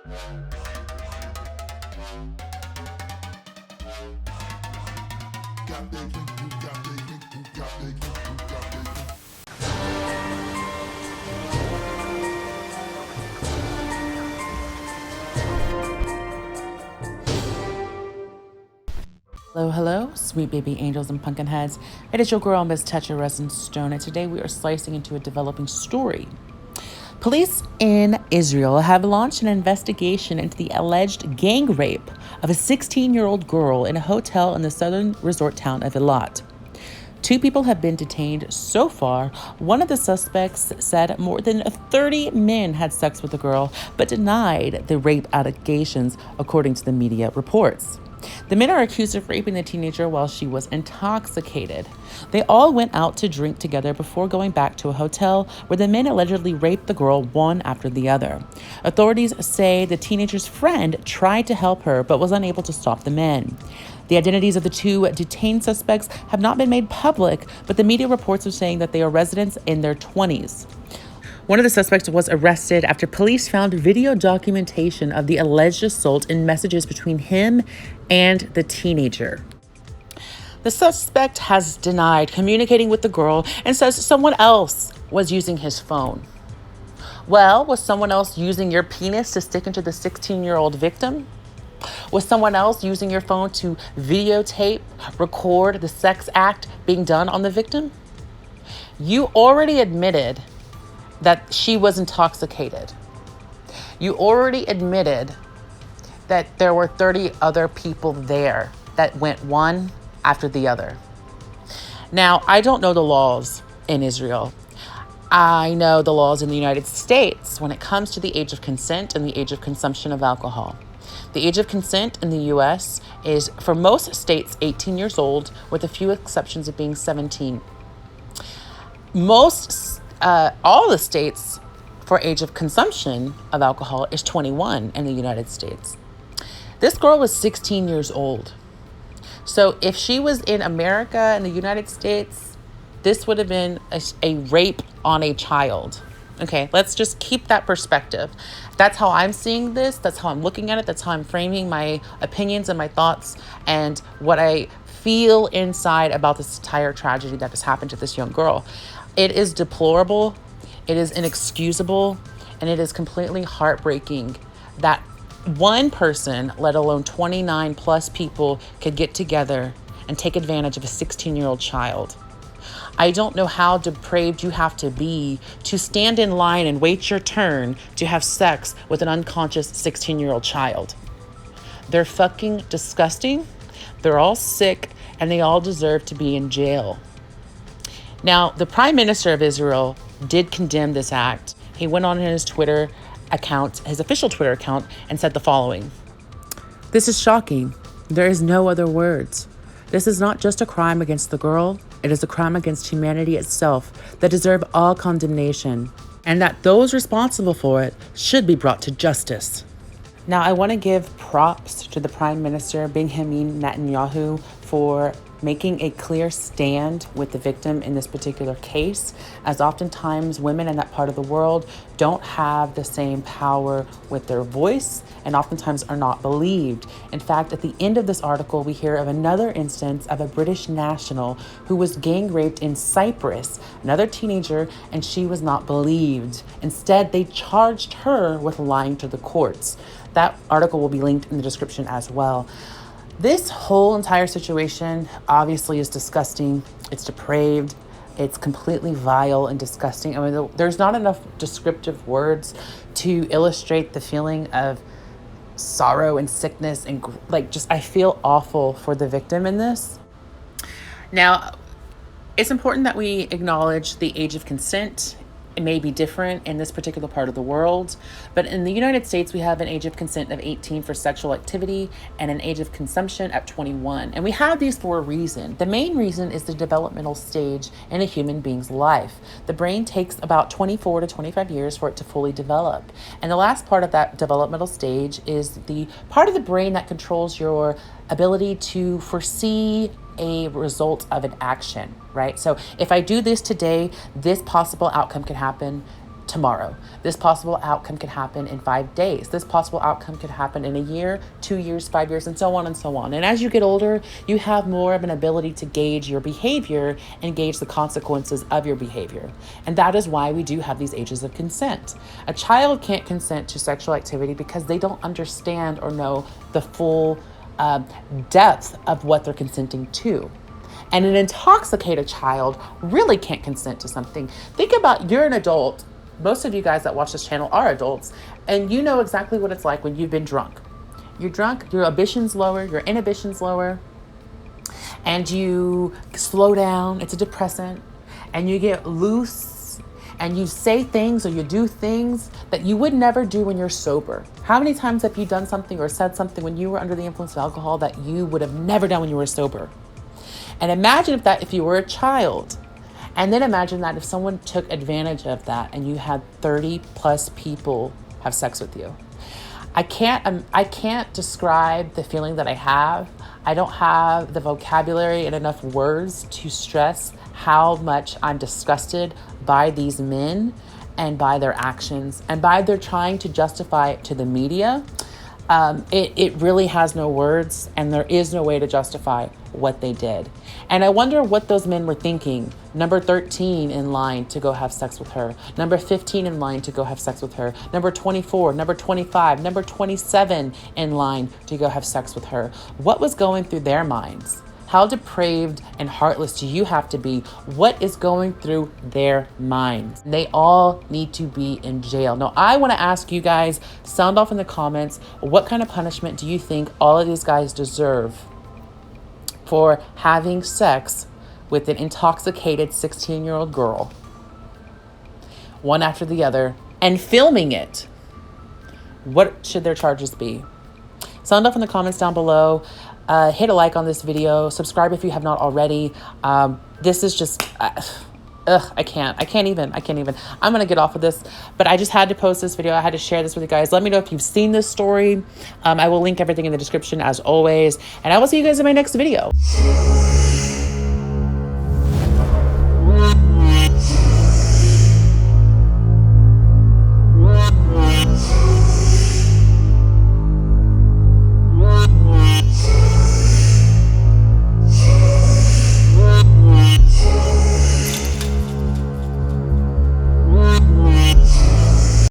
Hello, hello, sweet baby angels and pumpkin heads. It is your girl, Miss Tetra, Resinstone, and today we are slicing into a developing story. Police in Israel have launched an investigation into the alleged gang rape of a 16-year-old girl in a hotel in the southern resort town of Eilat. 2 people have been detained so far. One of the suspects said more than 30 men had sex with the girl, but denied the rape allegations, according to the media reports. The men are accused of raping the teenager while she was intoxicated. They all went out to drink together before going back to a hotel where the men allegedly raped the girl one after the other. Authorities say the teenager's friend tried to help her but was unable to stop the men. The identities of the 2 detained suspects have not been made public, but the media reports are saying that they are residents in their 20s. One of the suspects was arrested after police found video documentation of the alleged assault in messages between him and the teenager. The suspect has denied communicating with the girl and says someone else was using his phone. Well, was someone else using your penis to stick into the 16-year-old victim? Was someone else using your phone to videotape, record the sex act being done on the victim? You already admitted that she was intoxicated. You already admitted that there were 30 other people there that went one after the other. Now, I don't know the laws in Israel. I know the laws in the United States when it comes to the age of consent and the age of consumption of alcohol. The age of consent in the U.S. is, for most states, 18 years old, with a few exceptions of being 17. All the states for age of consumption of alcohol is 21 in the United States. This girl was 16 years old. So if she was in America, in the United States, this would have been a rape on a child. Okay, let's just keep that perspective. That's how I'm seeing this. That's how I'm looking at it. That's how I'm framing my opinions and my thoughts and what I feel inside about this entire tragedy that has happened to this young girl. It is deplorable, it is inexcusable, and it is completely heartbreaking that one person, let alone 29 plus people, could get together and take advantage of a 16-year-old child. I don't know how depraved you have to be to stand in line and wait your turn to have sex with an unconscious 16-year-old child. They're fucking disgusting, they're all sick, and they all deserve to be in jail. Now, the Prime Minister of Israel did condemn this act. He went on his Twitter account, his official Twitter account, and said the following: "This is shocking. There is no other words. This is not just a crime against the girl. It is a crime against humanity itself that deserve all condemnation, and that those responsible for it should be brought to justice." Now, I want to give props to the Prime Minister, Benjamin Netanyahu, for making a clear stand with the victim in this particular case, as oftentimes women in that part of the world don't have the same power with their voice and oftentimes are not believed. In fact, at the end of this article, we hear of another instance of a British national who was gang raped in Cyprus, another teenager, and she was not believed. Instead, they charged her with lying to the courts. That article will be linked in the description as well. This whole entire situation obviously is disgusting. It's depraved. It's completely vile and disgusting. I mean, there's not enough descriptive words to illustrate the feeling of sorrow and sickness and I feel awful for the victim in this. Now, it's important that we acknowledge the age of consent. It may be different in this particular part of the world, but in the United States, we have an age of consent of 18 for sexual activity and an age of consumption at 21. And we have these for a reason. The main reason is the developmental stage in a human being's life. The brain takes about 24 to 25 years for it to fully develop. And the last part of that developmental stage is the part of the brain that controls your ability to foresee a result of an action, right? So if I do this today, this possible outcome could happen tomorrow. This possible outcome could happen in 5 days. This possible outcome could happen in a year, 2 years, 5 years, and so on and so on. And as you get older, you have more of an ability to gauge your behavior and gauge the consequences of your behavior. And that is why we do have these ages of consent. A child can't consent to sexual activity because they don't understand or know the full depth of what they're consenting to. And an intoxicated child really can't consent to something. Think about, you're an adult. Most of you guys that watch this channel are adults, and you know exactly what it's like when you've been drunk. You're drunk, your ambition's lower, your inhibition's lower, and you slow down. It's a depressant, and you get loose, and you say things or you do things that you would never do when you're sober. How many times have you done something or said something when you were under the influence of alcohol that you would have never done when you were sober? And imagine if you were a child. And then imagine that if someone took advantage of that and you had 30 plus people have sex with you. I can't describe the feeling that I have. I don't have the vocabulary and enough words to stress how much I'm disgusted by these men and by their actions and by their trying to justify it to the media. It really has no words, and there is no way to justify what they did. And I wonder what those men were thinking. Number 13 in line to go have sex with her. Number 15 in line to go have sex with her. Number 24, number 25, number 27 in line to go have sex with her. What was going through their minds? How depraved and heartless do you have to be? What is going through their minds? They all need to be in jail. Now, I want to ask you guys, sound off in the comments, what kind of punishment do you think all of these guys deserve for having sex with an intoxicated 16-year-old girl, one after the other, and filming it? What should their charges be? Sound off in the comments down below. Hit a like on this video. Subscribe if you have not already. This is just, I can't even. I'm going to get off of this, but I just had to post this video. I had to share this with you guys. Let me know if you've seen this story. I will link everything in the description as always, and I will see you guys in my next video.